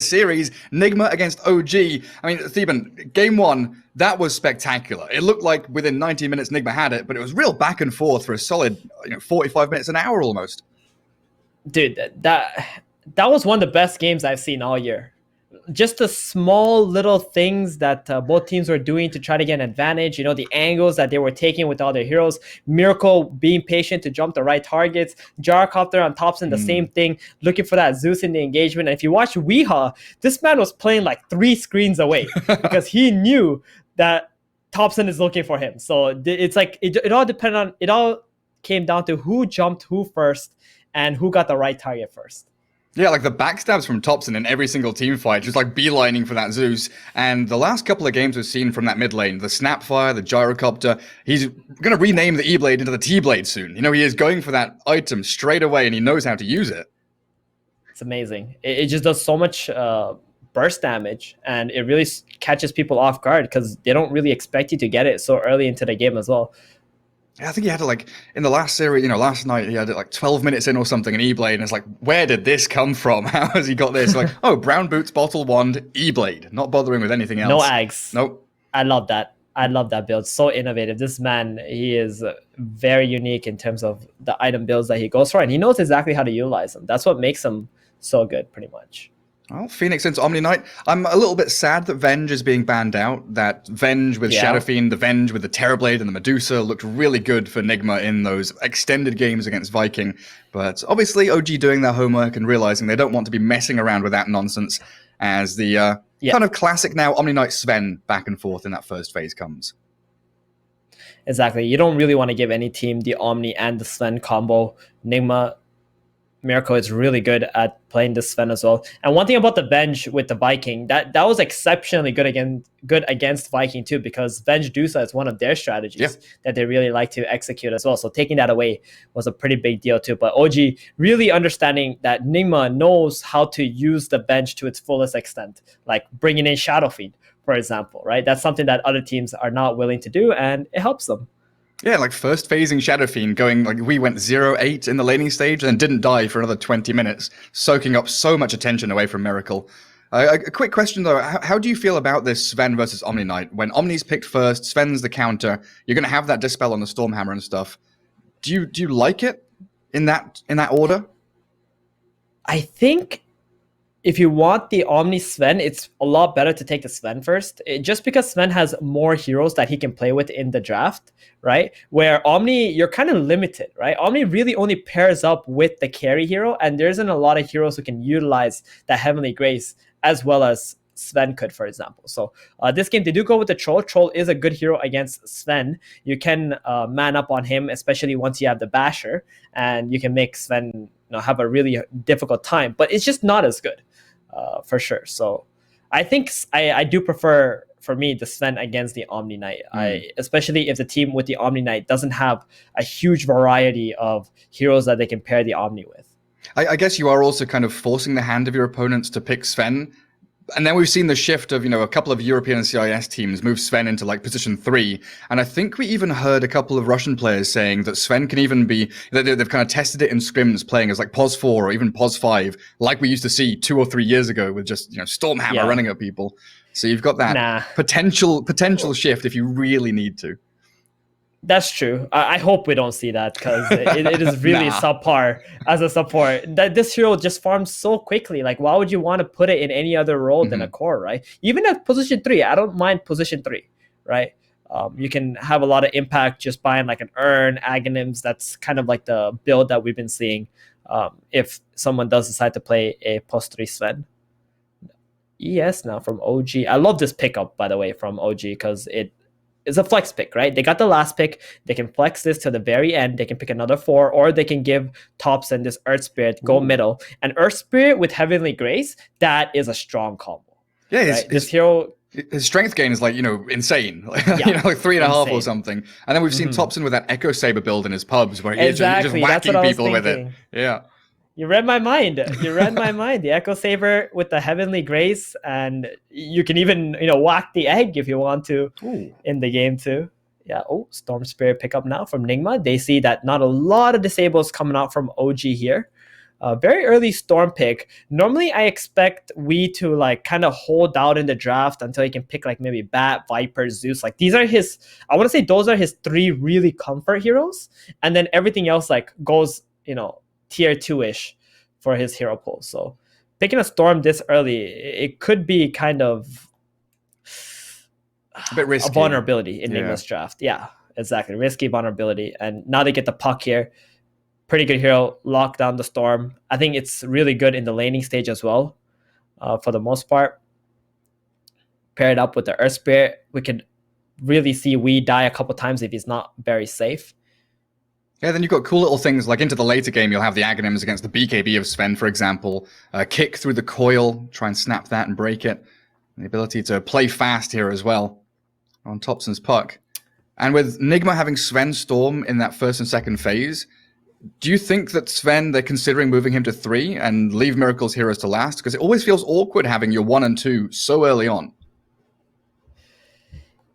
series, Nigma against OG. I mean, Theben, game one, that was spectacular. It looked like within 90 minutes Nigma had it, but it was real back and forth for a solid 45 minutes, an hour almost. Dude, that was one of the best games I've seen all year. Just the small little things that both teams were doing to try to get an advantage, the angles that they were taking with all their heroes, Miracle being patient to jump the right targets, Gyrocopter on Thompson, the same thing, looking for that Zeus in the engagement. And if you watch Weehaw, this man was playing like 3 screens away because he knew that Thompson is looking for him. So it's like, it all came down to who jumped who first and who got the right target first. Yeah, like the backstabs from Thompson in every single team fight, just like beelining for that Zeus. And the last couple of games we've seen from that mid lane, the SAPPHIRE, the Gyrocopter, he's going to rename the E-Blade into the T-Blade soon. He is going for that item straight away, and he knows how to use it. It's amazing. It just does so much burst damage, and it really catches people off guard because they don't really expect you to get it so early into the game as well. I think he had it in the last series, last night he had it 12 minutes in or something, an E-Blade, and it's like, where did this come from? How has he got this? Oh, brown boots, bottle wand, E-Blade, not bothering with anything else. No Ags. Nope. I love that. I love that build. So innovative. This man, he is very unique in terms of the item builds that he goes for, and he knows exactly how to utilize them. That's what makes him so good, pretty much. Well, Phoenix into Omni Knight. I'm a little bit sad that Venge is being banned out. That Venge with Shadow Fiend, the Venge with the Terrorblade and the Medusa looked really good for Nigma in those extended games against Viking. But obviously OG doing their homework and realizing they don't want to be messing around with that nonsense as the kind of classic now Omni Knight Sven back and forth in that first phase comes. Exactly. You don't really want to give any team the Omni and the Sven combo. Nigma Miracle is really good at playing this Sven as well. And one thing about the Venge with the Viking, that was exceptionally good against Viking too, because Venge Dusa is one of their strategies that they really like to execute as well. So taking that away was a pretty big deal too. But OG really understanding that Nigma knows how to use the Venge to its fullest extent, like bringing in Shadow Fiend, for example, right? That's something that other teams are not willing to do, and it helps them. Yeah, like first phasing Shadow Fiend going, we went 0-8 in the laning stage and didn't die for another 20 minutes, soaking up so much attention away from Miracle. A quick question though, how do you feel about this Sven versus Omni Knight? When Omni's picked first, Sven's the counter, you're going to have that Dispel on the Stormhammer and stuff. Do you like it in that order? I think if you want the Omni Sven, it's a lot better to take the Sven first, just because Sven has more heroes that he can play with in the draft, right? Where Omni, you're kind of limited, right? Omni really only pairs up with the carry hero, and there isn't a lot of heroes who can utilize that Heavenly Grace as well as Sven could, for example. So this game, they do go with the Troll. Troll is a good hero against Sven. You can man up on him, especially once you have the Basher, and you can make Sven have a really difficult time, but it's just not as good. For sure. So I think I do prefer, for me, the Sven against the Omni Knight. Especially if the team with the Omni Knight doesn't have a huge variety of heroes that they can pair the Omni with. I guess you are also kind of forcing the hand of your opponents to pick Sven. And then we've seen the shift of, a couple of European and CIS teams move Sven into position 3. And I think we even heard a couple of Russian players saying that Sven can even be, that they've kind of tested it in scrims playing as POS 4 or even POS 5, like we used to see 2 or 3 years ago with just, Stormhammer running at people. So you've got that potential shift if you really need to. That's true. I hope we don't see that, because it is really subpar as a support. That this hero just farms so quickly. Like, why would you want to put it in any other role than a core, right? Even at position 3, I don't mind position 3, right? You can have a lot of impact just buying an Urn, Aghanims. That's kind of like the build that we've been seeing if someone does decide to play a post 3 Sven. ES now from OG. I love this pickup, by the way, from OG, because it's a flex pick, right? They got the last pick. They can flex this to the very end. They can pick another 4, or they can give Thompson this Earth Spirit, go middle. And Earth Spirit with Heavenly Grace, that is a strong combo. Yeah, right? This hero... His strength gain is insane. 3.5 or something. And then we've seen Thompson with that Echo Saber build in his pubs where he's just whacking people with it. Yeah. You read my mind. The Echo Saber with the Heavenly Grace, and you can even whack the egg if you want to in the game too. Yeah. Oh, Storm Spirit pickup now from Nigma. They see that not a lot of disables coming out from OG here. Very early Storm pick. Normally, I expect we to like kind of hold out in the draft until he can pick like maybe Bat, Viper, Zeus. Like these are his. I want to say those are his 3 really comfort heroes, and then everything else like goes tier 2-ish for his hero pool. So picking a Storm this early, it could be kind of a bit risky. A vulnerability in Nigma's draft. Yeah, exactly. Risky vulnerability, and now they get the Puck here. Pretty good hero, lock down the Storm. I think it's really good in the laning stage as well, for the most part. Pair it up with the Earth Spirit, we could really see we die a couple times if he's not very safe. Yeah, then you've got cool little things, like into the later game, you'll have the Aghanims against the BKB of Sven, for example. Kick through the coil, try and snap that and break it. And the ability to play fast here as well on Thompson's Puck. And with Nigma having Sven Storm in that first and second phase, do you think that Sven, they're considering moving him to 3 and leave Miracle's heroes to last? Because it always feels awkward having your 1 and 2 so early on.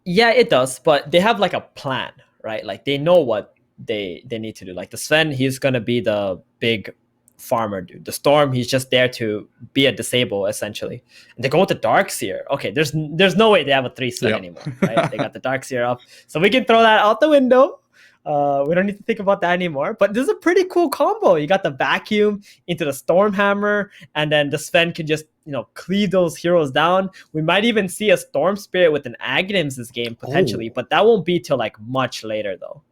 Yeah, it does, but they have like a plan, right? Like they know what they need to do. Like the Sven, he's going to be the big farmer dude. The Storm, he's just there to be a disable, essentially. And they go with the Darkseer. Okay, there's no way they have a 3 Sven anymore, right? They got the Darkseer up. So we can throw that out the window. We don't need to think about that anymore. But this is a pretty cool combo. You got the Vacuum into the Stormhammer, and then the Sven can just cleave those heroes down. We might even see a Storm Spirit with an Aghanims this game potentially, but that won't be till like much later though.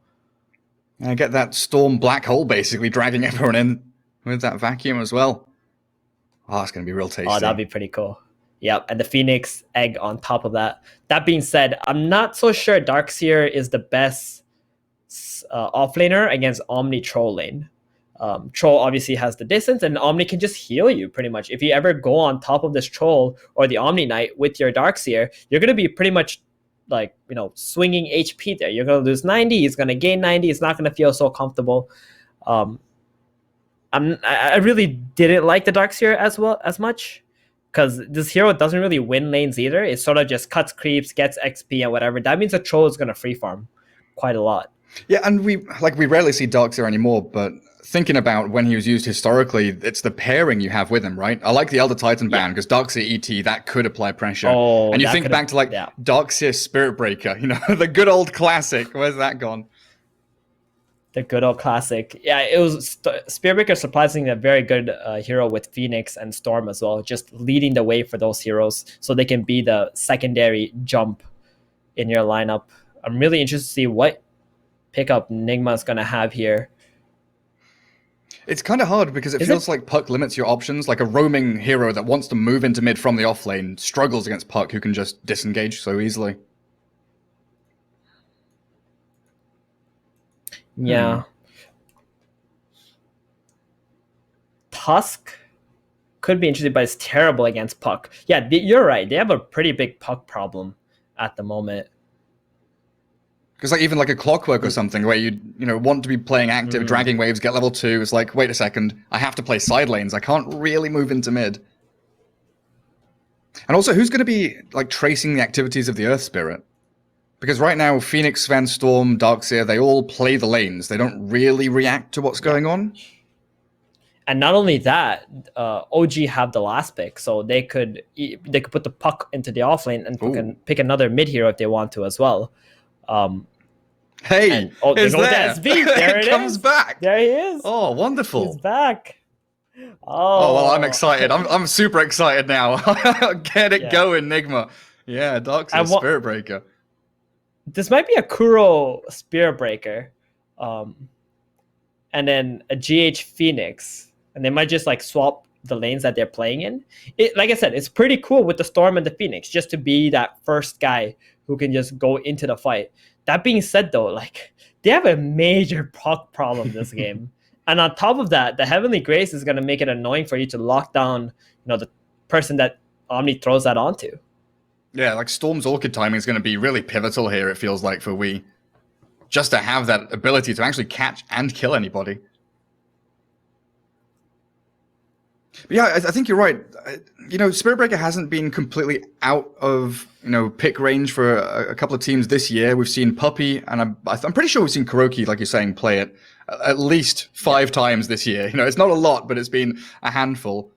And get that Storm black hole basically dragging everyone in with that Vacuum as well. Oh, it's going to be real tasty. Oh, that'd be pretty cool. Yep, and the Phoenix Egg on top of that. That being said, I'm not so sure Darkseer is the best offlaner against Omni Troll lane. Troll obviously has the distance, and Omni can just heal you pretty much. If you ever go on top of this Troll or the Omni Knight with your Darkseer, you're going to be pretty much like, swinging HP there. You're going to lose 90, he's going to gain 90, it's not going to feel so comfortable. I really didn't like the Darkseer as much, because this hero doesn't really win lanes either. It sort of just cuts creeps, gets XP and whatever. That means the Troll is going to free farm quite a lot. Yeah, and we rarely see Darkseer anymore, but thinking about when he was used historically, it's the pairing you have with him, right? I like the Elder Titan ban because Darkseer ET, that could apply pressure. Oh, and you think back to Darkseer Spirit Breaker, the good old classic. Where's that gone? The good old classic. Yeah, it was Spirit Breaker, surprisingly a very good hero with Phoenix and Storm as well, just leading the way for those heroes so they can be the secondary jump in your lineup. I'm really interested to see what pickup Nigma's going to have here. It's kind of hard because it feels like Puck limits your options. Like a roaming hero that wants to move into mid from the off lane struggles against Puck, who can just disengage so easily. Yeah. Tusk could be interesting, but it's terrible against Puck. Yeah, you're right. They have a pretty big Puck problem at the moment. Because even like a Clockwork or something where you want to be playing active, dragging waves, get level 2, it's like, wait a second, I have to play side lanes. I can't really move into mid. And also, who's going to be like tracing the activities of the Earth Spirit? Because right now, Phoenix, Sven, Storm, Darkseer, they all play the lanes. They don't really react to what's going on. And not only that, OG have the last pick, so they could put the Puck into the offlane and pick another mid hero if they want to as well. Hey, is there? There it comes back. There he is. Oh, wonderful. He's back. Oh, well, I'm excited. I'm super excited now. Get it going, Nigma. Yeah, Darkseer Spirit Breaker. This might be a Kuro Spirit Breaker, and then a GH Phoenix, and they might just like swap the lanes that they're playing in. Like I said, it's pretty cool with the Storm and the Phoenix, just to be that first guy who can just go into the fight. That being said, though, like they have a major Puck problem this game, and on top of that, the Heavenly Grace is going to make it annoying for you to lock down, the person that Omni throws that onto. Yeah, like Storm's Orchid timing is going to be really pivotal here, it feels like, for Wii. Just to have that ability to actually catch and kill anybody. But yeah, I think you're right. Spirit Breaker hasn't been completely out of pick range for a couple of teams this year. We've seen Puppy, and I'm pretty sure we've seen Kuroki, like you're saying, play it at least 5 times this year. It's not a lot, but it's been a handful.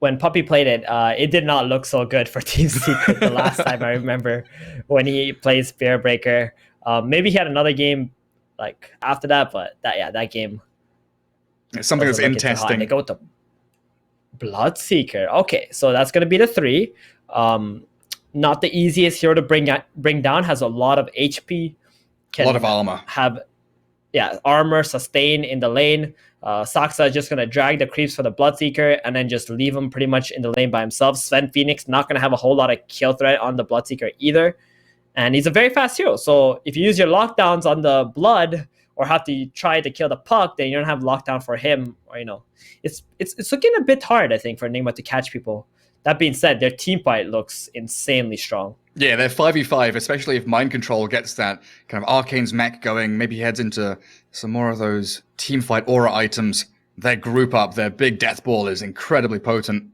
When Puppy played it, it did not look so good for Team Secret the last time I remember when he played Spirit Breaker. Maybe he had another game like after that, but that game. It's something that's in testing. They go with the Bloodseeker. Okay, so that's going to be the 3. Not the easiest hero to bring down. Has a lot of HP. A lot of armor. Armor, sustain in the lane. Saksa is just going to drag the creeps for the Bloodseeker and then just leave him pretty much in the lane by himself. Sven Phoenix not going to have a whole lot of kill threat on the Bloodseeker either. And he's a very fast hero. So if you use your lockdowns on the Blood or have to try to kill the Puck, then you don't have lockdown for him. Or it's looking a bit hard, I think, for Nigma to catch people. That being said, their team fight looks insanely strong. Yeah, they're 5v5, especially if Mind Control gets that kind of Arcane's mech going. Maybe he heads into some more of those team fight aura items. Their group up, their big death ball is incredibly potent.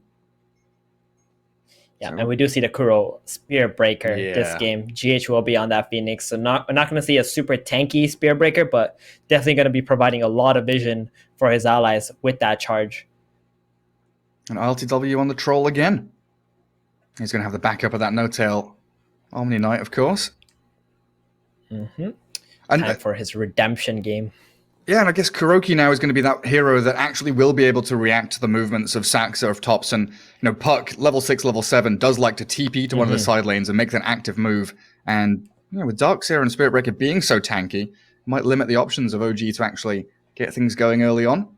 Yeah, and we do see the Kuro Spear Breaker this game. GH will be on that Phoenix. So we're not going to see a super tanky Spear Breaker, but definitely going to be providing a lot of vision for his allies with that charge. And LTW on the Troll again. He's going to have the backup of that No-Tail Omni Knight, of course. Mm-hmm. And time for his redemption game. Yeah, and I guess Kuroki now is going to be that hero that actually will be able to react to the movements of Saksa, of Topson. Puck, level 6, level 7, does like to TP to one of the side lanes and make that active move. And with Darkseer and Spirit Breaker being so tanky, it might limit the options of OG to actually get things going early on.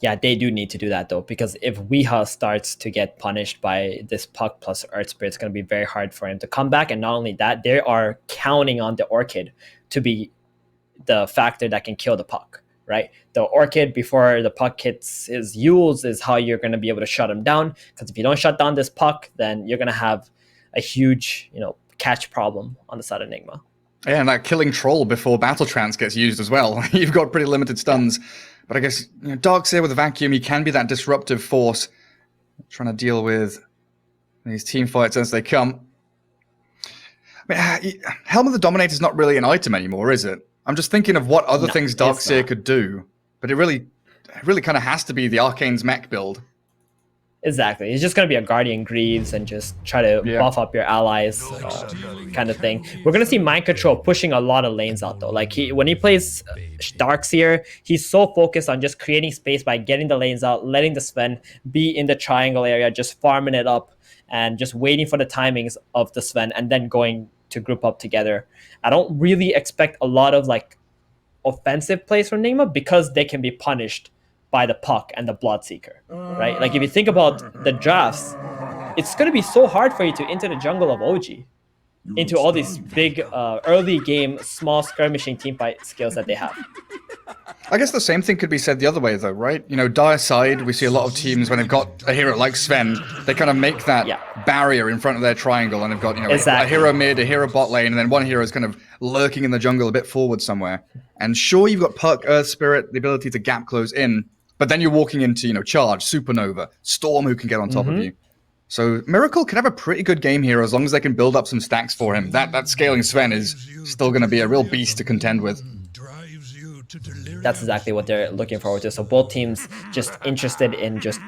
Yeah, they do need to do that, though, because if Weeha starts to get punished by this Puck plus Earth Spirit, it's going to be very hard for him to come back. And not only that, they are counting on the Orchid to be the factor that can kill the Puck, right? The Orchid, before the Puck hits his Yules, is how you're going to be able to shut him down. Because if you don't shut down this Puck, then you're going to have a huge, catch problem on the side of Nigma. Yeah, and that killing Troll before Battle Trance gets used as well. You've got pretty limited stuns. But I guess Darkseer with a vacuum, he can be that disruptive force, trying to deal with these team fights as they come. I mean, Helm of the Dominator is not really an item anymore, is it? I'm just thinking of what other things Darkseer could do, but it really kind of has to be the Arcane's mech build. Exactly. It's just going to be a Guardian Greaves and just try to buff up your allies kind of thing. We're going to see Mind Control pushing a lot of lanes out, though. Like, when he plays Darkseer, he's so focused on just creating space by getting the lanes out, letting the Sven be in the triangle area, just farming it up, and just waiting for the timings of the Sven, and then going to group up together. I don't really expect a lot of, offensive plays from Nigma because they can be punished by the Puck and the Bloodseeker, right? Like, if you think about the drafts, it's going to be so hard for you to enter the jungle of OG, into all these big early game, small skirmishing team fight skills that they have. I guess the same thing could be said the other way, though, right? Dire side, we see a lot of teams when they've got a hero like Sven, they kind of make that barrier in front of their triangle, and they've got a hero mid, a hero bot lane, and then one hero is kind of lurking in the jungle a bit forward somewhere. And sure, you've got Puck, Earth Spirit, the ability to gap close in, but then you're walking into Charge, Supernova, Storm, who can get on top of you. So Miracle can have a pretty good game here as long as they can build up some stacks for him. That scaling Sven is still going to be a real beast to contend with. That's exactly what they're looking forward to. So both teams just interested in just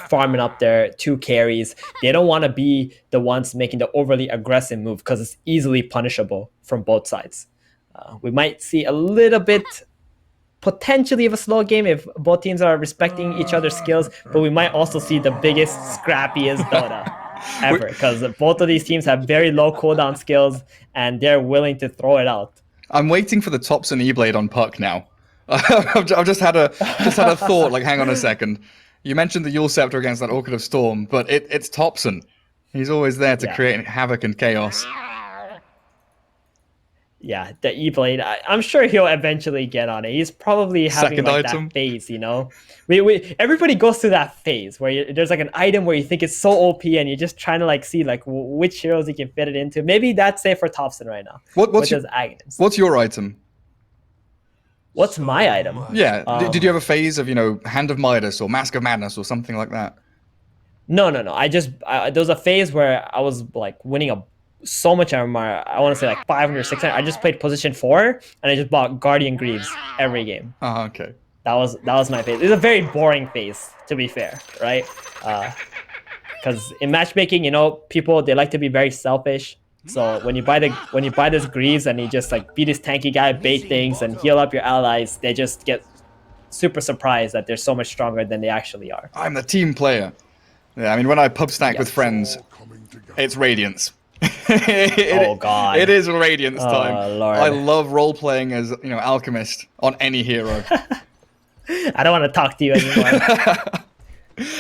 farming up their 2 carries. They don't want to be the ones making the overly aggressive move because it's easily punishable from both sides. We might see a little bit potentially of a slow game if both teams are respecting each other's skills, but we might also see the biggest, scrappiest Dota ever because both of these teams have very low cooldown skills and they're willing to throw it out. I'm waiting for the Topson E-Blade on Puck now. I've just had a thought, like, hang on a second. You mentioned the Yule Scepter against that Orchid of Storm, but it's Topson. He's always there to create havoc and chaos. Yeah, the E-Blade, I'm sure he'll eventually get on it. He's probably having that phase, We everybody goes through that phase where there's an item where you think it's so OP and you're just trying to see which heroes you can fit it into. Maybe that's it for Topson right now. What's your item? What's my item? Yeah. Did you have a phase of, you know, Hand of Midas or Mask of Madness or something like that? No. There was a phase where I was like winning so much MMR. I want to say like 500, 600. I just played position 4 and I just bought Guardian Greaves every game. Oh, okay. That was my phase. It was a very boring phase, to be fair, right? Because in matchmaking, you know, people, they like to be very selfish. So when you buy this Greaves and you just like beat this tanky guy, bait things, and heal up your allies, they just get super surprised that they're so much stronger than they actually are. I'm the team player. Yeah, I mean, when I pub stack Yes. with friends, it's Radiance. Oh god. It is Radiance time. Lord. I love role playing as, you know, Alchemist on any hero. I don't want to talk to you anymore.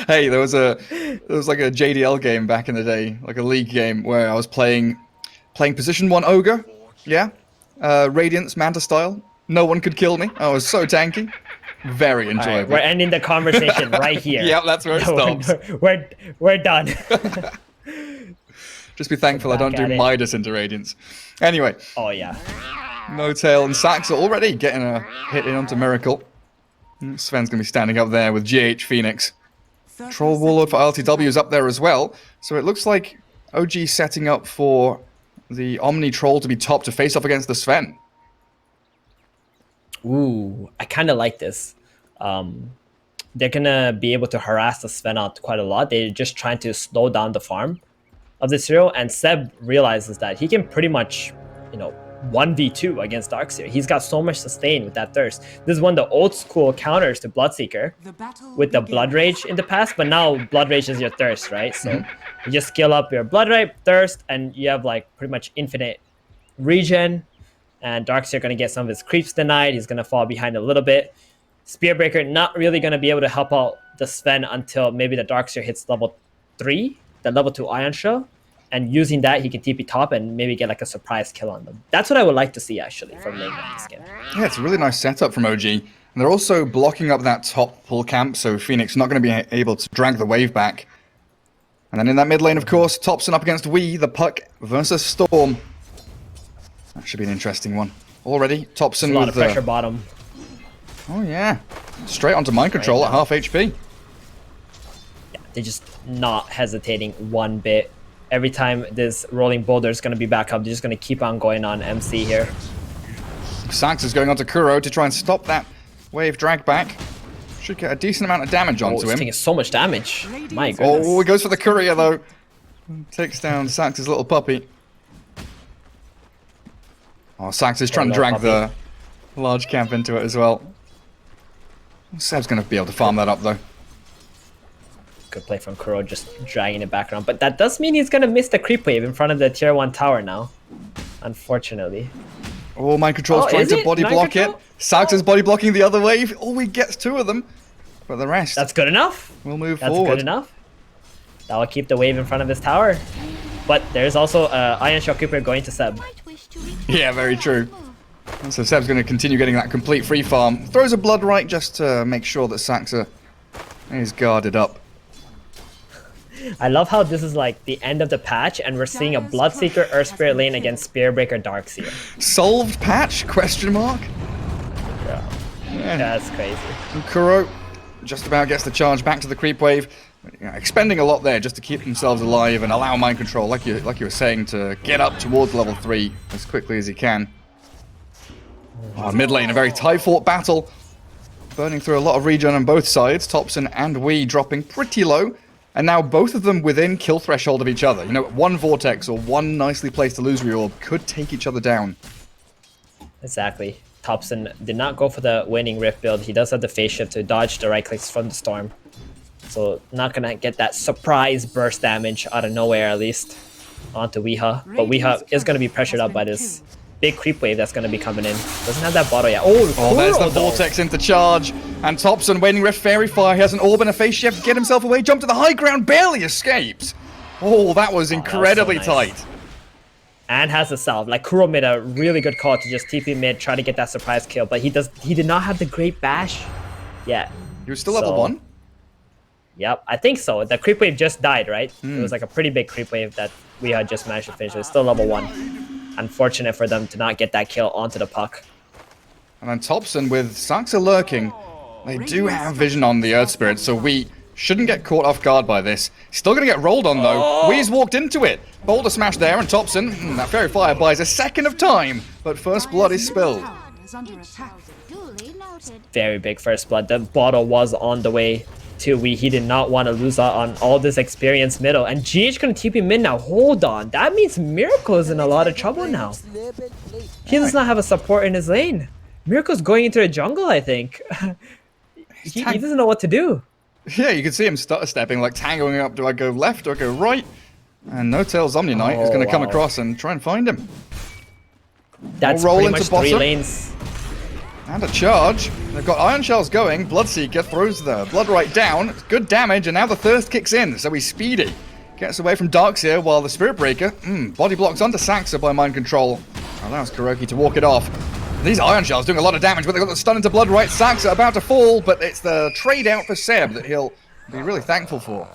Hey, there was like a JDL game back in the day, like a league game where I was playing position 1 ogre. Yeah. Radiance Manta style. No one could kill me. I was so tanky. Very enjoyable. Right, we're ending the conversation right here. Yeah, that's where it stops. We're done. Just be thankful I don't do Midas into Radiance. Anyway. Oh yeah. No Tail and Sax are already getting a hit in onto Miracle. Sven's going to be standing up there with GH Phoenix. Troll Warlord for LTW is up there as well. So it looks like OG setting up for the Omni Troll to be top to face off against the Sven. Ooh, I kind of like this. They're going to be able to harass the Sven out quite a lot. They're just trying to slow down the farm of this hero. And Seb realizes that he can pretty much, you know, 1v2 against Darkseer. He's got so much sustain with that Thirst. This is one of the old school counters to Bloodseeker with the Blood Rage in the past, but now Blood Rage is your Thirst, right? So you just skill up your Blood Rage, Thirst, and you have like pretty much infinite regen. And Darkseer going to get some of his creeps denied. He's going to fall behind a little bit. Spearbreaker not really going to be able to help out the Sven until maybe the Darkseer hits level 3, the level 2 Ion Shell. And using that, he can TP top and maybe get like a surprise kill on them. That's what I would like to see, actually, from Nigma in this game. Yeah, it's a really nice setup from OG. And they're also blocking up that top pull camp, so Phoenix not going to be able to drag the wave back. And then in that mid lane, of course, Topson up against Wee, the Puck versus Storm. That should be an interesting one. Already, Topson with a lot of pressure bottom. Oh, yeah. Straight onto mind control at half HP. Yeah, they're just not hesitating one bit. Every time this rolling boulder is going to be back up, they're just going to keep on going on MC here. Sax is going on to Kuro to try and stop that wave drag back. Should get a decent amount of damage onto him. Taking so much damage. My goodness. Oh, he goes for the courier though. Takes down Sax's little puppy. Oh, Sax is trying to drag the large camp into it as well. Seb's going to be able to farm that up though. Good play from Kuro, just dragging it back around. But that does mean he's going to miss the creep wave in front of the tier 1 tower now. Unfortunately. Oh, mind control's trying to body block it. Sax is body blocking the other wave. Oh, he gets 2 of them. But the rest... That's good enough. We'll move forward. That's good enough. That will keep the wave in front of his tower. But there's also Iron Shell Creeper going to Seb. Yeah, very true. So Seb's going to continue getting that complete free farm. Throws a Blood Right just to make sure that Saxa is guarded up. I love how this is like the end of the patch and we're seeing a Bloodseeker Earth Spirit lane against Spearbreaker Darkseer. Solved patch? Question mark? Yeah, that's crazy. And Kuro just about gets the charge back to the creep wave. You know, expending a lot there just to keep themselves alive and allow mind control, like you were saying, to get up towards level 3 as quickly as he can. Oh, mid lane, a very tight-fought battle. Burning through a lot of regen on both sides. Topson and Wee dropping pretty low. And now both of them within kill threshold of each other. You know, one Vortex or one nicely placed illusory orb could take each other down. Exactly. Topson did not go for the winning Rift build. He does have the phase shift to dodge the right clicks from the Storm. So not going to get that surprise burst damage out of nowhere, at least, onto Weeha. But Weeha is going to be pressured up by this big creep wave that's going to be coming in. Doesn't have that bottle yet. Oh, there's the Vortex into charge. And Topson waiting Rift Fairy Fire. He has an orb and a phase shift. Get himself away. Jump to the high ground. Barely escapes. Oh, that was incredibly tight. And has a salve. Like, Kuro made a really good call to just TP mid, try to get that surprise kill. But he did not have the great bash yet. He was still level 1? Yep, I think so. The creep wave just died, right? It was like a pretty big creep wave that we had just managed to finish. It's still level 1. Unfortunate for them to not get that kill onto the puck. And then Thompson with Saxa lurking. They do have vision on the Earth Spirit, so we shouldn't get caught off guard by this. Still gonna get rolled on though. Wee's walked into it. Boulder smash there, and Thompson, that Fairy Fire buys a second of time, but first blood is spilled. Very big first blood. The bottle was on the way to Wee. He did not want to lose out on all this experience middle. And GH gonna TP mid now. Hold on. That means Miracle is in a lot of trouble now. He does not have a support in his lane. Miracle's going into the jungle, I think. he doesn't know what to do. Yeah, you can see him stepping, like tangoing up. Do I go left? Do I go right? And No Tails Omni-Knight is going to come across and try and find him. That's pretty much 3 lanes. And a charge. They've got Iron Shells going. Bloodseeker throws the Blood right down. It's good damage, and now the Thirst kicks in, so he's speedy. Gets away from Darkseer while the Spirit Breaker body blocks onto Saxa by Mind Control. Allows Kuroki to walk it off. These Iron Shells doing a lot of damage, but they've got the stun into Blood right. Saxa about to fall, but it's the trade out for Seb that he'll be really thankful for.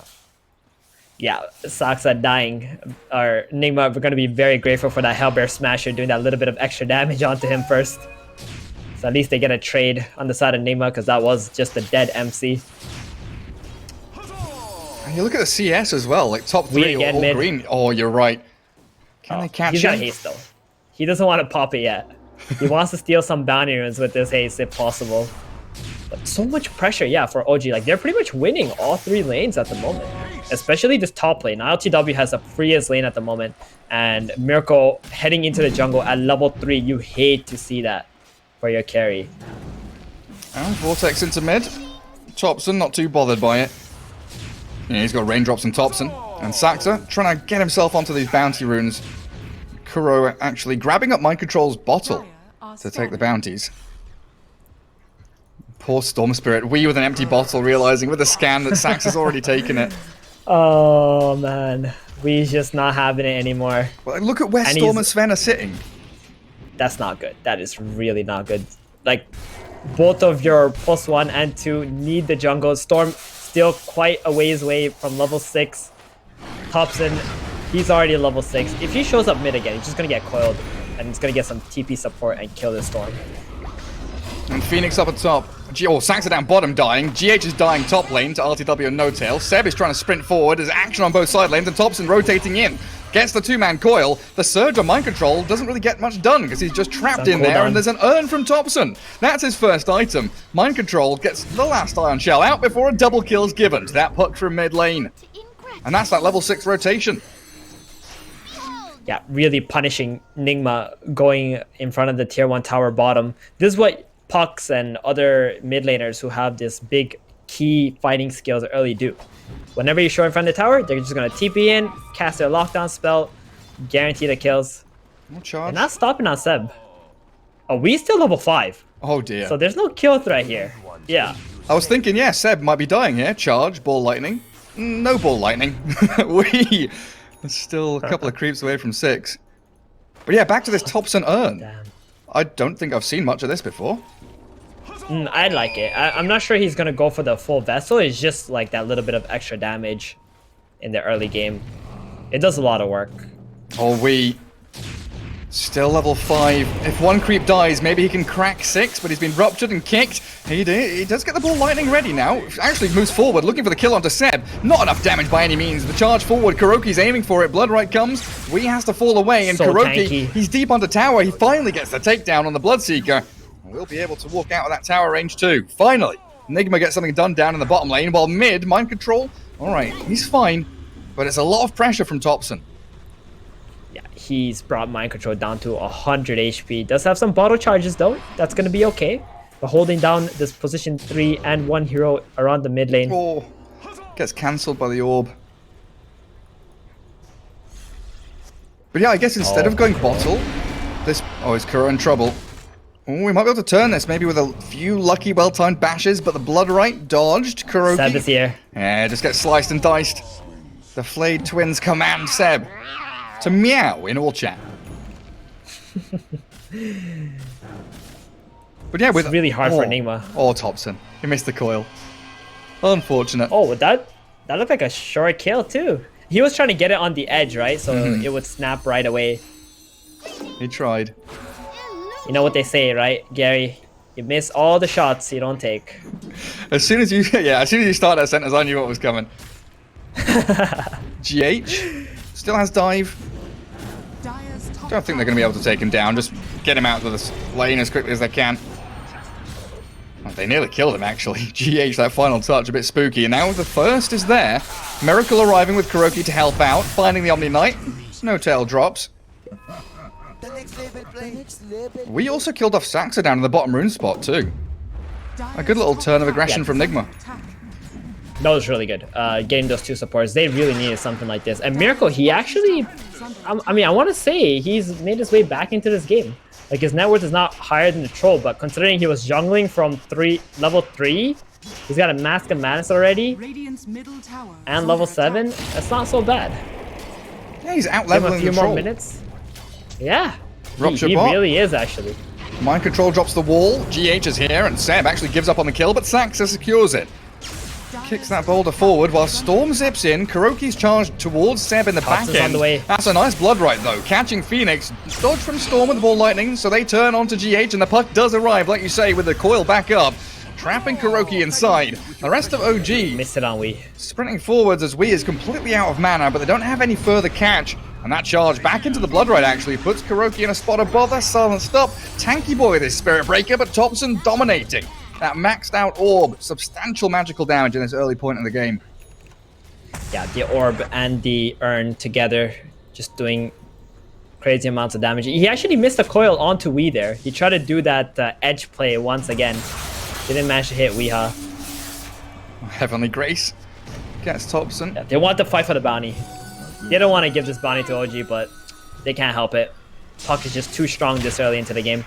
Yeah, Saxa dying. Or Nigma, we're going to be very grateful for that Hellbear Smasher doing that little bit of extra damage onto him first. So at least they get a trade on the side of Nigma, because that was just a dead MC. And you look at the CS as well, like top 3 all mid. Green. Oh, you're right. Can they catch him? He's got haste though. He doesn't want to pop it yet. He wants to steal some bounty runes with this haste if possible. But so much pressure, yeah, for OG. Like, they're pretty much winning all 3 lanes at the moment. Especially this top lane. ILTW has the freest lane at the moment. And Miracle heading into the jungle at level 3. You hate to see that for your carry. And Vortex into mid. Thompson not too bothered by it. Yeah, he's got raindrops on Thompson. And Saxa trying to get himself onto these bounty runes. Kuro actually grabbing up Mind Control's bottle to take the bounties. Poor Storm Spirit. We with an empty bottle, realizing with a scan that Saxa's already taken it. Oh man, we's just not having it anymore. Well, look at where Storm and Sven are sitting. That's not good. That is really not good. Like, both of your +1 and 2 need the jungle. Storm still quite a ways away from level 6. Thompson, he's already level 6. If he shows up mid again, he's just gonna get coiled, and he's gonna get some TP support and kill the Storm. And Phoenix up at top. Saxa down bottom dying. GH is dying top lane to RTW and No Tail. Seb is trying to sprint forward. There's action on both side lanes, and Thompson rotating in. Gets the 2-man coil. The surge on Mind Control doesn't really get much done because he's just trapped in there, and there's an urn from Thompson. That's his first item. Mind Control gets the last Iron Shell out before a double kill's given to that puck from mid lane. And that's that level 6 rotation. Yeah, really punishing Nigma going in front of the tier 1 tower bottom. This is what Pucks and other mid laners who have this big key fighting skills early do. Whenever you show in front of the tower, they're just going to TP in, cast their lockdown spell, guarantee the kills. No charge. And not stopping on Seb. Oh, we still level 5. Oh dear. So there's no kill threat here. Yeah. I was thinking, yeah, Seb might be dying here. Charge, ball lightning. No ball lightning. We still a couple of creeps away from 6. But yeah, back to this Thompson urn. Damn. I don't think I've seen much of this before. I'd like it. I'm not sure he's going to go for the full vessel. It's just like that little bit of extra damage in the early game. It does a lot of work. Oh, we still level 5. If one creep dies, maybe he can crack 6, but he's been ruptured and kicked. He does get the ball lightning ready now. Actually moves forward, looking for the kill onto Seb. Not enough damage by any means. The charge forward, Kuroki's aiming for it. Blood right comes. Wee has to fall away, and So Kuroki, tanky. he's deep under tower. He finally gets the takedown on the Bloodseeker. We'll be able to walk out of that tower range too. Finally, Nigma gets something done down in the bottom lane, while mid, Mind Control, alright, he's fine, but it's a lot of pressure from Thompson. Yeah, he's brought Mind Control down to 100 HP. Does have some bottle charges though. That's going to be okay. But holding down this position 3 and 1 hero around the mid lane. Oh, gets cancelled by the orb. But yeah, I guess instead of going bottle, this... Oh, is Kuro in trouble? Oh, we might be able to turn this, maybe with a few lucky, well-timed bashes, but the Blood right dodged. Kuroki. Seb is here. Yeah, just gets sliced and diced. The Flayed Twins command Seb to meow in all chat. But yeah, with It's really hard for Nigma. Oh, Thompson. He missed the coil. Unfortunate. Oh, that looked like a short kill too. He was trying to get it on the edge, right? So it would snap right away. He tried. You know what they say, right, Gary? You miss all the shots you don't take. As soon as you start that sentence, I knew what was coming. GH still has dive. Don't think they're going to be able to take him down. Just get him out of this lane as quickly as they can. Oh, they nearly killed him, actually. GH, that final touch, a bit spooky. And now the first is there. Miracle arriving with Kuroki to help out, finding the Omni Knight. No tail drops. We also killed off Saxa down in the bottom rune spot, too. A good little turn of aggression from Nigma. That was really good. Getting those two supports, they really needed something like this. And Miracle, he actually, I mean, I want to say he's made his way back into this game. Like, his net worth is not higher than the Troll, but considering he was jungling from level 3, he's got a Mask of Madness already, and level 7, that's not so bad. Yeah, he's out-leveling a few the more Troll. minutes. Yeah, Rupture he bot. really is, actually. Mind Control drops the wall, GH is here, and Seb actually gives up on the kill, but Saxa secures it. Kicks that boulder forward while Storm zips in. Kuroki's charged towards Seb in the back end. On the way. That's a nice blood right though. Catching Phoenix. Dodge from Storm with the ball lightning, so they turn onto GH and the puck does arrive, like you say, with the coil back up. Trapping Kuroki inside. The rest of OG missed it on Wii. sprinting forwards as Wii is completely out of mana, but they don't have any further catch. And that charge back into the blood right actually puts Kuroki in a spot of bother. Silenced up. Tanky boy this Spirit Breaker, but Thompson dominating. That maxed out orb, substantial magical damage in this early point in the game. Yeah, the orb and the urn together, just doing crazy amounts of damage. He actually missed a coil onto Wii there. He tried to do that edge play once again. Didn't manage to hit Weeha. Heavenly Grace gets Thompson. Yeah, they want to fight for the bounty. They don't want to give this bounty to OG, but they can't help it. Puck is just too strong this early into the game.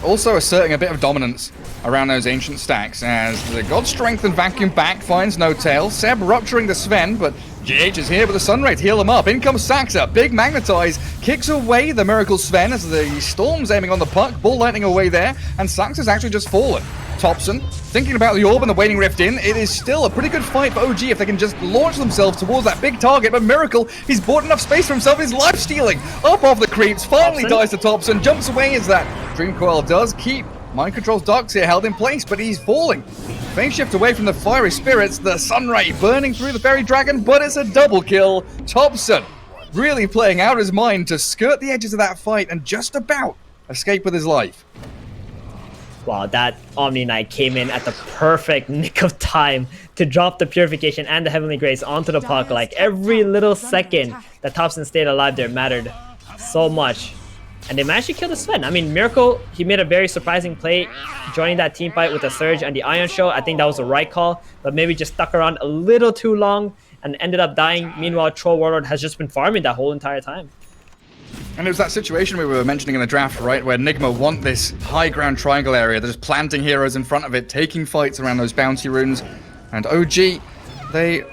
Also asserting a bit of dominance around those ancient stacks as the God Strength and Vacuum back finds no tail. Seb rupturing the Sven, but GH is here with the Sunray to heal him up. In comes Saxa, big magnetize, kicks away the Miracle Sven as the Storm's aiming on the puck, ball lightning away there, and Saxa's actually just fallen. Thompson, thinking about the orb and the Waning Rift in, it is still a pretty good fight for OG if they can just launch themselves towards that big target, but Miracle, he's bought enough space for himself, he's life-stealing, up off the creeps, finally dies to Thompson, jumps away as that Dream Coil does keep Mind Control's Darks here held in place, but he's falling. Phase shift away from the Fiery Spirits, the Sunray burning through the Fairy Dragon, but it's a double kill. Thompson really playing out his mind to skirt the edges of that fight and just about escape with his life. Wow, that Omni Knight came in at the perfect nick of time to drop the Purification and the Heavenly Grace onto the puck. Like, every little second that Thompson stayed alive there mattered so much. And they managed to kill the Sven. I mean, Miracle, he made a very surprising play joining that team fight with the Surge and the Ion Show. I think that was the right call, but maybe just stuck around a little too long and ended up dying. Meanwhile, Troll Warlord has just been farming that whole entire time. And it was that situation we were mentioning in the draft, right, where Nigma want this high ground triangle area. They're just planting heroes in front of it, taking fights around those bounty runes. And OG, they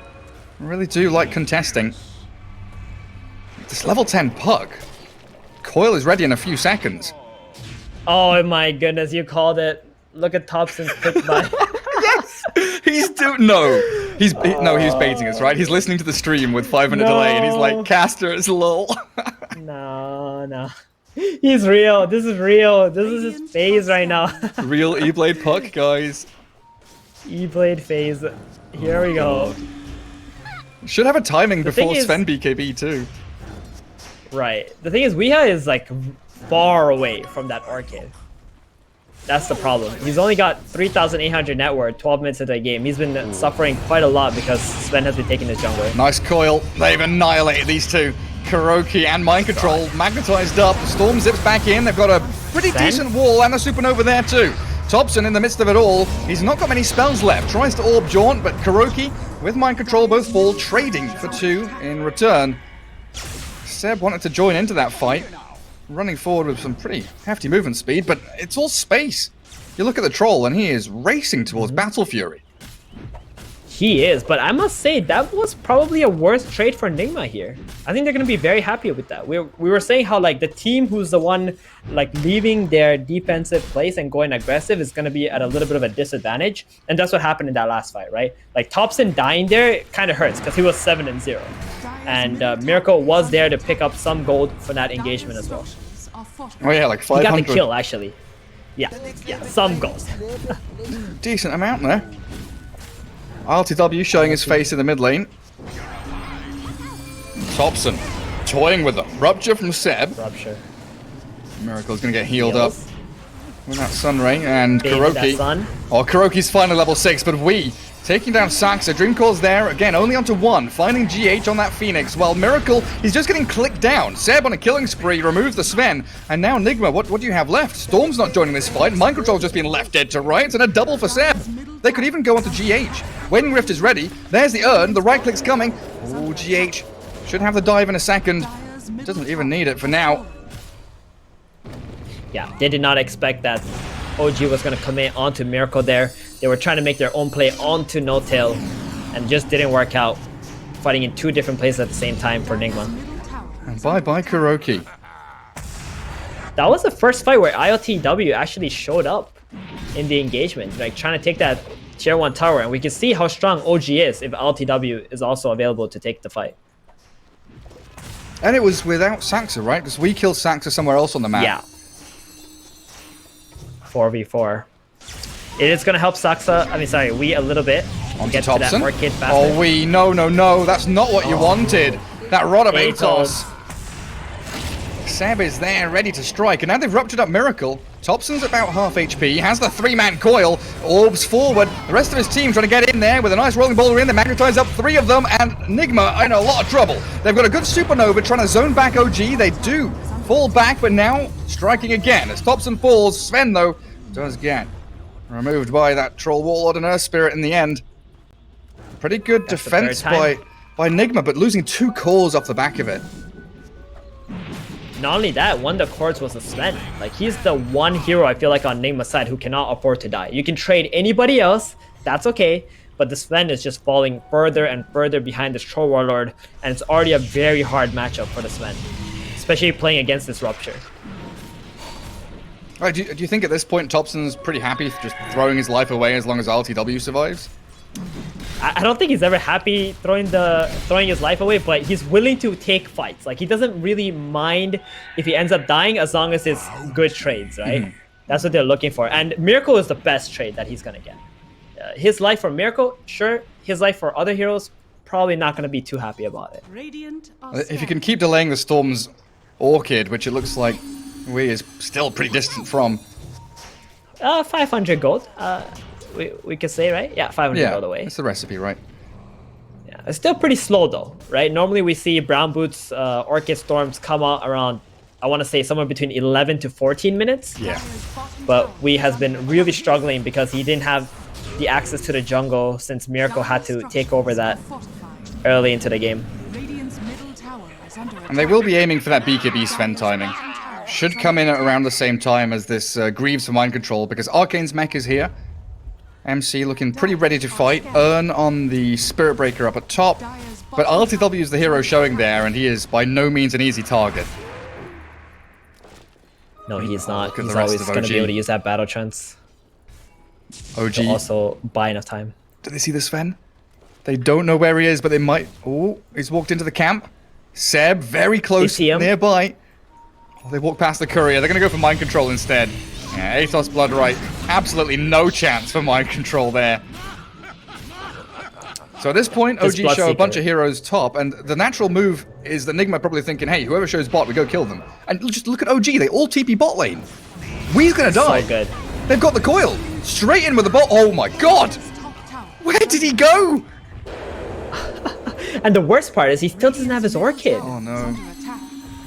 really do like contesting. This level 10 puck. Coil is ready in a few seconds. Oh my goodness, you called it. Look at Thompson's pick by. Yes! He's he's baiting us, right? He's listening to the stream with 5-minute delay and he's like, caster, it's lol. No. He's real. This is real. This is his phase right now. Real E-Blade puck, guys. E-Blade phase. Here we go. Should have a timing before is- Sven BKB too. Right. The thing is, Weeha is like far away from that Orchid. That's the problem. He's only got 3,800 net worth 12 minutes into the game. He's been suffering quite a lot because Sven has been taking his jungler. Nice coil. They've annihilated these two. Kuroki and Mind Control magnetized up. Storm zips back in. They've got a pretty decent wall and a supernova there too. Thompson in the midst of it all. He's not got many spells left. Tries to orb jaunt, but Kuroki with Mind Control both fall, trading for 2 in return. Seb wanted to join into that fight, running forward with some pretty hefty movement speed, but it's all space. You look at the Troll and he is racing towards Battle Fury. He is, but I must say that was probably a worse trade for Nigma here. I think they're going to be very happy with that. We were saying how like the team who's the one like leaving their defensive place and going aggressive is going to be at a little bit of a disadvantage, and that's what happened in that last fight, right? Like Thompson dying there kind of hurts because he was 7-0, and Miracle was there to pick up some gold for that engagement as well. Oh yeah, like He 500. got the kill actually. Yeah, some gold. Decent amount there. RTW showing his face in the mid lane. Thompson toying with them. Rupture from Seb. Rupture. Miracle's gonna get healed up with that Sunray, and Kuroki. Oh, Kuroki's finally level 6, but we taking down Saxa. Dreamcore's there again, only onto 1, finding GH on that Phoenix. While Miracle, he's just getting clicked down. Seb on a killing spree removes the Sven, and now Nigma. What do you have left? Storm's not joining this fight. Mind Control's just been left dead to rights, and a double for Seb. They could even go onto GH. Waiting Rift is ready. There's the urn. The right click's coming. Oh, GH should have the dive in a second. Doesn't even need it for now. Yeah, they did not expect that OG was going to commit onto Miracle there. They were trying to make their own play onto No Tail, and just didn't work out. Fighting in 2 different places at the same time for Nigma. And bye-bye Kuroki. That was the first fight where ILTW actually showed up in the engagement, like trying to take that tier 1 tower, and we can see how strong OG is if ILTW is also available to take the fight. And it was without Saxa, right? Because we killed Saxa somewhere else on the map. Yeah. 4v4. It is going to help Saxa, we a little bit. On get to to that arcade faster. Oh, we, no, that's not what you wanted. That Rod of Atos. Seb is there, ready to strike, and now they've ruptured up Miracle. Thompson's about half HP, has the 3-man coil, orbs forward. The rest of his team trying to get in there with a nice rolling boulder in. They magnetize up 3 of them, and Nigma in a lot of trouble. They've got a good supernova trying to zone back OG. They do fall back, but now striking again. As Thompson falls, Sven, though, does get removed by that Troll Warlord and Earth Spirit in the end. Pretty good defense by Nigma, but losing 2 cores off the back of it. Not only that, one of the cores was a Sven. Like, he's the one hero I feel like on Nigma's side who cannot afford to die. You can trade anybody else, that's okay, but the Sven is just falling further and further behind this Troll Warlord, and it's already a very hard matchup for the Sven, especially playing against this Rupture. Right, do you think at this point Thompson's pretty happy just throwing his life away as long as RTW survives? I don't think he's ever happy throwing his life away, but he's willing to take fights. Like, he doesn't really mind if he ends up dying as long as it's good trades, right? That's what they're looking for. And Miracle is the best trade that he's gonna get. His life for Miracle, sure. His life for other heroes, probably not gonna be too happy about it. If you can keep delaying the Storm's Orchid, which it looks like we is still pretty distant from. 500 gold. We could say, right? Yeah, 500 gold away. That's the recipe, right? Yeah, it's still pretty slow though, right? Normally we see Brown Boots Orchid Storms come out around, I want to say somewhere between 11 to 14 minutes. Yeah. But we has been really struggling because he didn't have the access to the jungle since Miracle had to take over that early into the game. And they will be aiming for that BKB Sven timing. Should come in at around the same time as this Greaves for Mind Control, because Arcane's mech is here. MC looking pretty ready to fight. Urn on the Spirit Breaker up at top. But RTW is the hero showing there, and he is by no means an easy target. No, he is not. He's always going to be able to use that Battle Trance. OG. To also buy enough time. Do they see the Sven? They don't know where he is, but they might... Oh, he's walked into the camp. Seb, very close, nearby. Oh, they walk past the courier. They're going to go for Mind Control instead. Yeah, Atos Blood Right. Absolutely no chance for Mind Control there. So at this point, OG show a bunch of heroes top, and the natural move is that Nigma probably thinking, hey, whoever shows bot, we go kill them. And just look at OG. They all TP bot lane. We's going to die. So good. They've got the coil. Straight in with the bot. Oh my god. Where did he go? And the worst part is he still doesn't have his Orchid. Oh no.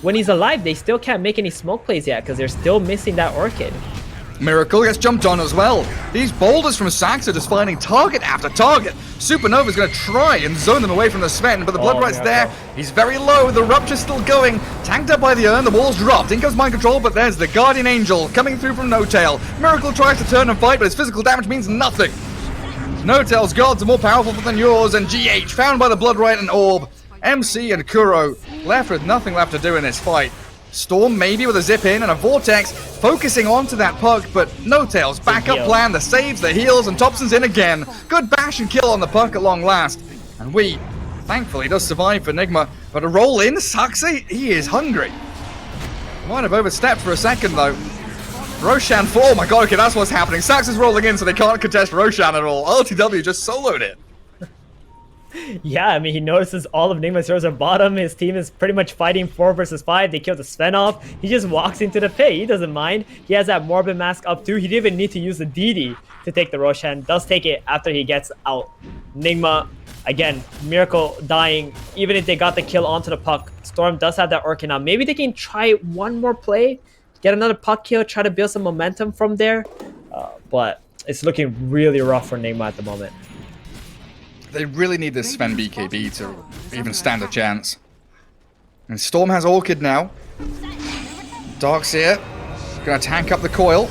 When he's alive, they still can't make any smoke plays yet because they're still missing that Orchid. Miracle gets jumped on as well. These boulders from Sax are just finding target after target. Supernova's going to try and zone them away from the Sven, but the Blood Right's there. He's very low. The Rupture's still going. Tanked up by the Urn. The wall's dropped. In comes Mind Control, but there's the Guardian Angel coming through from No Tail. Miracle tries to turn and fight, but his physical damage means nothing. No Tail's gods are more powerful than yours, and GH found by the Blood Right and Orb. MC and Kuro left with nothing left to do in this fight. Storm maybe with a zip in and a vortex focusing onto that puck, but No Tail's backup plan, the saves, the heals, and Thompson's in again. Good bash and kill on the puck at long last. And we, thankfully, does survive for Nigma, but a roll in, Saxy, he is hungry. Might have overstepped for a second though. Roshan for, oh my god, okay, that's what's happening. Sax is rolling in, so they can't contest Roshan at all. LTW just soloed it. Yeah, I mean, he notices all of Nigma's heroes are bottom. His team is pretty much fighting 4 versus 5. They kill the Sven off. He just walks into the pit. He doesn't mind. He has that Morbid Mask up too. He didn't even need to use the DD to take the Roshan. Does take it after he gets out. Nigma, again, Miracle dying. Even if they got the kill onto the puck, Storm does have that Orchid now. Maybe they can try one more play, get another puck kill, try to build some momentum from there. But it's looking really rough for Nigma at the moment. They really need this Sven BKB to even stand a chance. And Storm has Orchid now. Darkseer gonna tank up the coil.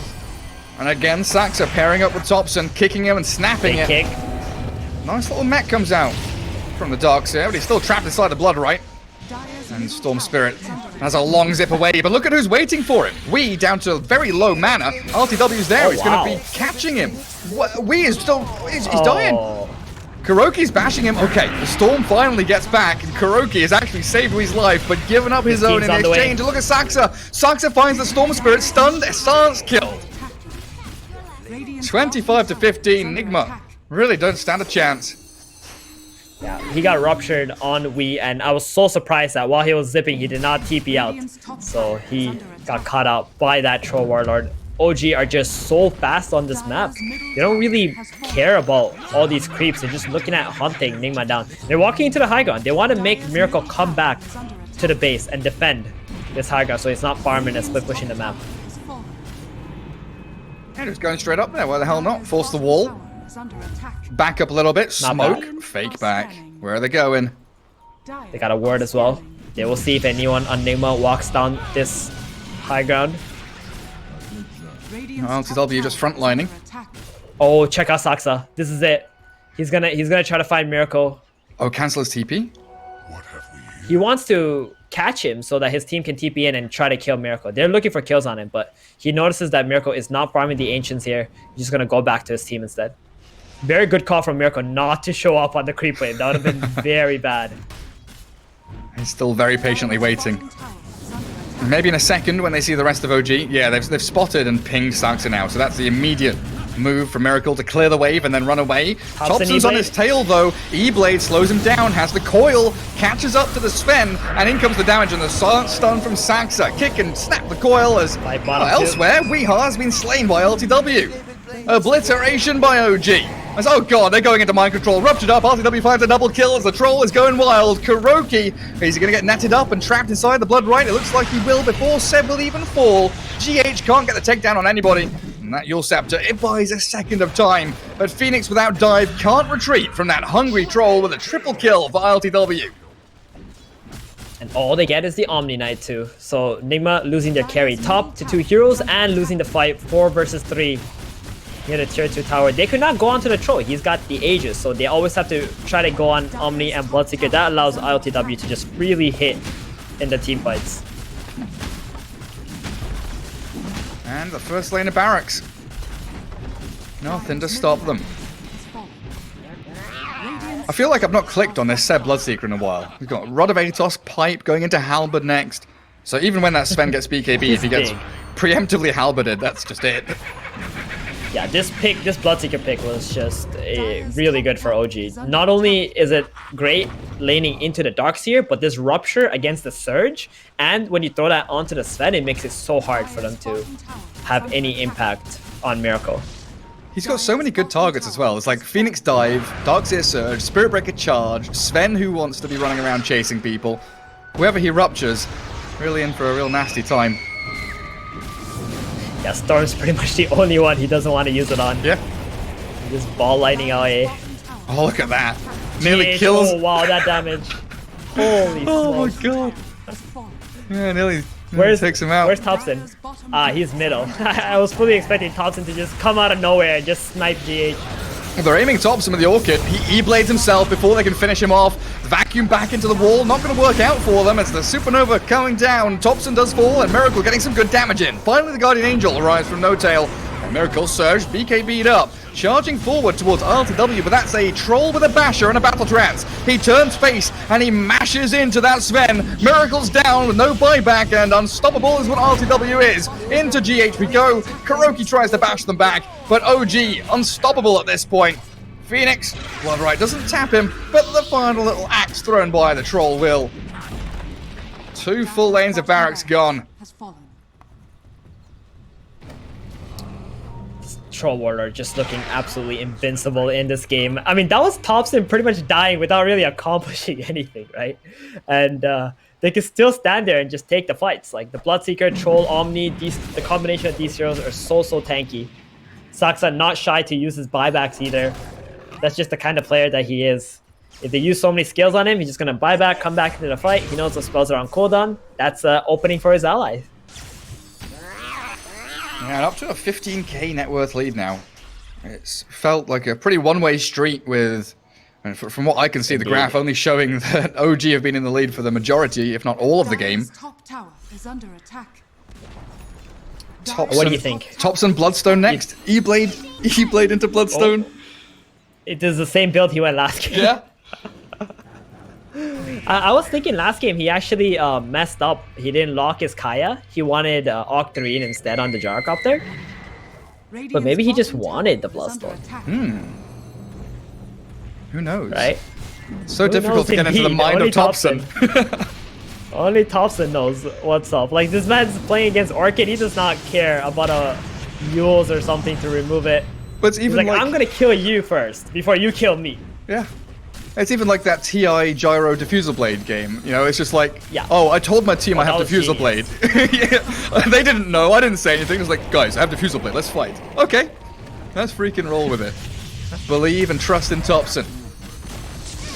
And again, Saxa pairing up with Thompson, kicking him and snapping Big it. kick. Nice little mech comes out from the Darkseer, but he's still trapped inside the Blood Right. And Storm Spirit has a long zip away, but look at who's waiting for him. We down to very low mana. RTW's there, Oh, he's wow. gonna be catching him. We is still, he's dying. Oh. Kuroki's bashing him. Okay, the Storm finally gets back, and Kuroki has actually saved his life, but given up his own in team's on the way. exchange. Look at Saxa. Saxa finds the Storm Spirit stunned. Sans killed. 25 to 15. Nigma really don't stand a chance. Yeah, he got ruptured on Wii, and I was so surprised that while he was zipping, he did not TP out. So he got caught out by that Troll Warlord. OG are just so fast on this map. They don't really care about all these creeps. They're just looking at hunting Nigma down. They're walking into the high ground. They want to make Miracle come back to the base and defend this high ground so he's not farming and split pushing the map. And just going straight up there. Why the hell not? Force the wall. Back up a little bit. Not Smoke. bad. Fake back. Where are they going? They got a ward as well. They will see if anyone on Nigma walks down this high ground. LTW just frontlining. Oh, check out Saxa. This is it. He's gonna try to find Miracle. Oh, cancel his TP? He wants to catch him so that his team can TP in and try to kill Miracle. They're looking for kills on him, but he notices that Miracle is not farming the Ancients here. He's just gonna go back to his team instead. Very good call from Miracle not to show up on the creep wave. That would have been very bad. He's still very patiently waiting. Maybe in a second when they see the rest of OG. Yeah, they've spotted and pinged Saxa now, so that's the immediate move for Miracle to clear the wave and then run away. Thompson's on his tail though. E-Blade slows him down, has the coil, catches up to the Sven, and in comes the damage and the stun from Saxa. Kick and snap the coil as elsewhere, Weeha has been slain by LTW. Obliteration by OG. As, oh god, they're going into mind control. Ruptured up, RTW finds a double kill as the troll is going wild. Kuroki, is he going to get netted up and trapped inside the Blood Right? It looks like he will before Seb will even fall. GH can't get the takedown on anybody. And that Yule Scepter, it buys a second of time. But Phoenix without dive can't retreat from that hungry troll with a triple kill for LTW. And all they get is the Omni Knight too. So Nigma losing their carry top to 2 heroes and losing the fight 4 versus 3. Near the tier 2 tower. They could not go onto the troll. He's got the Aegis, so they always have to try to go on Omni and Bloodseeker. That allows ILTW to just really hit in the team fights. And the first lane of barracks. Nothing to stop them. I feel like I've not clicked on this Seb Bloodseeker in a while. We've got Rod of Atos, Pipe, going into Halberd next. So even when that Sven gets BKB, if he gets preemptively halberded, that's just it. Yeah, this Bloodseeker pick was just really good for OG. Not only is it great laning into the Darkseer, but this Rupture against the Surge, and when you throw that onto the Sven, it makes it so hard for them to have any impact on Miracle. He's got so many good targets as well. It's like Phoenix Dive, Darkseer Surge, Spirit Breaker Charge, Sven who wants to be running around chasing people. Whoever he ruptures, really in for a real nasty time. Yeah, Storm's pretty much the only one he doesn't want to use it on. Yeah. Just ball lightning LA. Oh, look at that. Nearly kills. Oh, wow, that damage. Holy Oh smokes. my god. Yeah, nearly takes him out. Where's Thompson? He's middle. I was fully expecting Thompson to just come out of nowhere and just snipe GH. They're aiming Thompson with the Orchid. He E-blades himself before they can finish him off. Vacuum back into the wall. Not going to work out for them as the Supernova coming down. Thompson does fall and Miracle getting some good damage in. Finally, the Guardian Angel arrives from No Tail. Miracle Surge, BKB'd up, charging forward towards RTW, but that's a troll with a basher and a battle trance. He turns face and he mashes into that Sven. Miracle's down with no buyback, and unstoppable is what RTW is. Into GH we go. KuroKy tries to bash them back, but OG unstoppable at this point. Phoenix, Bloodright doesn't tap him, but the final little axe thrown by the troll will. 2 full lanes of barracks gone. Troll Warlord just looking absolutely invincible in this game. I mean, that was Thompson pretty much dying without really accomplishing anything, right? And they can still stand there and just take the fights. Like the Bloodseeker, Troll, Omni, the combination of these heroes are so tanky. Saksa not shy to use his buybacks either. That's just the kind of player that he is. If they use so many skills on him, he's just going to buy back, come back into the fight. He knows the spells are on cooldown. That's opening for his allies. Yeah, up to a 15k net worth lead now. It's felt like a pretty one-way street with, and from what I can see, the graph only showing that OG have been in the lead for the majority, if not all of the game. Top tower is under attack. What do you think? Thompson Bloodstone next. E-Blade into Bloodstone. Oh. It is the same build he went last game. Yeah. I was thinking last game he actually messed up. He didn't lock his Kaya. He wanted Octarine instead on the Gyrocopter. But maybe he just wanted the Bloodstone. Who knows? Right? So difficult to get into the mind of Thompson. Only Thompson knows what's up. Like, this man's playing against Orchid. He does not care about a Mules or something to remove it. But it's even He's like, I'm gonna kill you first before you kill me. Yeah. It's even like that TI Gyro Diffusal Blade game. You know, it's just like, yeah. Oh, I told my team I have Diffusal genius. Blade. Yeah. They didn't know. I didn't say anything. It was like, guys, I have Diffusal Blade. Let's fight. Okay. Let's freaking roll with it. Believe and trust in Thompson.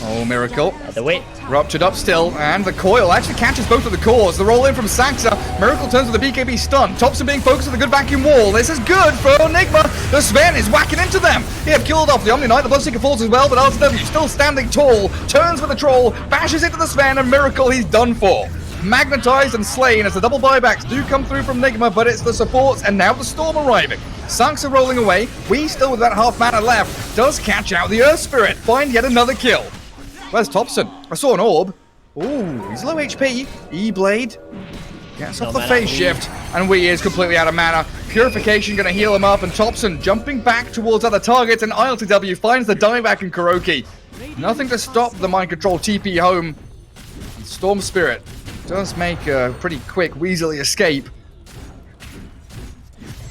Oh, Miracle. The wait. Ruptured up still, and the coil actually catches both of the cores. The roll in from Saksa. Miracle turns with a BKB stun. Thompson being focused with a good vacuum wall. This is good for Nigma. The Sven is whacking into them. He have killed off the Omni Knight. The Bloodseeker falls as well, but RTW still standing tall. Turns with the troll, bashes into the Sven, and Miracle, he's done for. Magnetized and slain as the double buybacks do come through from Nigma, but it's the supports and now the Storm arriving. Saksa rolling away. We still with that half mana left. Does catch out the Earth Spirit. Find yet another kill. Where's Thompson? I saw an orb. Ooh, he's low HP. E-Blade. Gets off the phase shift. And Wee is completely out of mana. Purification going to heal him up. And Thompson jumping back towards other targets. And ILTW finds the dieback in KuroKy. Nothing to stop the mind control TP home. And Storm Spirit does make a pretty quick Weasley escape.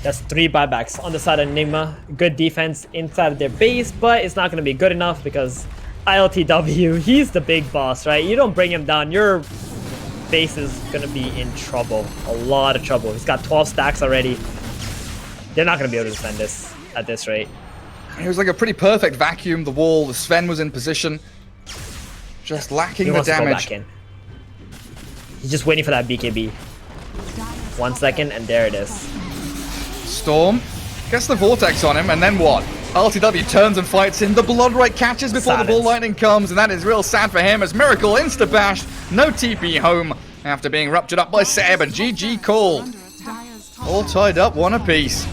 That's 3 buybacks on the side of Nigma. Good defense inside of their base, but it's not going to be good enough because ILTW, he's the big boss, right? You don't bring him down, your base is gonna be in trouble. A lot of trouble. He's got 12 stacks already. They're not gonna be able to defend this at this rate. It was like a pretty perfect vacuum. The wall, the Sven was in position. Just lacking the damage. He's just waiting for that BKB. 1 second, and there it is. Storm gets the Vortex on him, and then what? RTW turns and fights him. The Bloodright catches before the Ball Lightning comes, and that is real sad for him as Miracle insta-bashed. No TP home after being ruptured up by Seb, and GG called. All tied up, 1 apiece.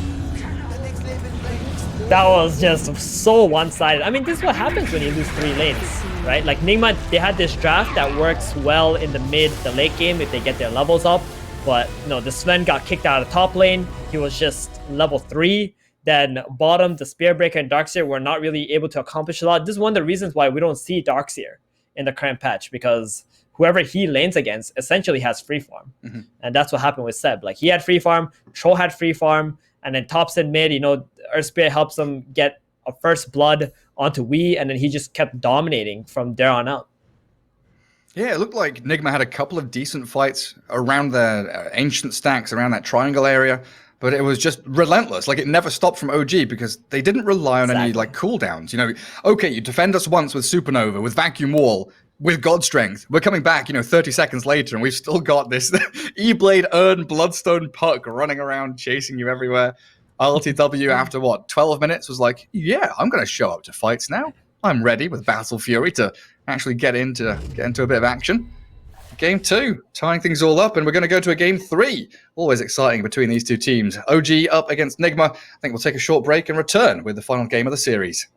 That was just so one-sided. I mean, this is what happens when you lose 3 lanes, right? Like Nigma, they had this draft that works well in the mid, the late game if they get their levels up. But no, the Sven got kicked out of top lane. He was just level 3. Then bottom, the Spearbreaker and Darkseer were not really able to accomplish a lot. This is one of the reasons why we don't see Darkseer in the current patch, because whoever he lanes against essentially has free farm. And that's what happened with Seb. Like, he had free farm, Troll had free farm, and then Thompson mid, you know, Earth Spirit helps him get a first blood onto Wii, and then he just kept dominating from there on out. Yeah, it looked like Nigma had a couple of decent fights around the ancient stacks, around that triangle area. But it was just relentless. Like, it never stopped from OG because they didn't rely on any, like, cooldowns. You know, okay, you defend us once with Supernova, with Vacuum Wall, with God Strength. We're coming back, you know, 30 seconds later, and we've still got this E-Blade Urn Bloodstone Puck running around, chasing you everywhere. RTW, after, what, 12 minutes, was like, yeah, I'm going to show up to fights now. I'm ready with Battle Fury to actually get into a bit of action. Game 2, tying things all up, and we're going to go to a Game 3. Always exciting between these two teams. OG up against Nigma. I think we'll take a short break and return with the final game of the series.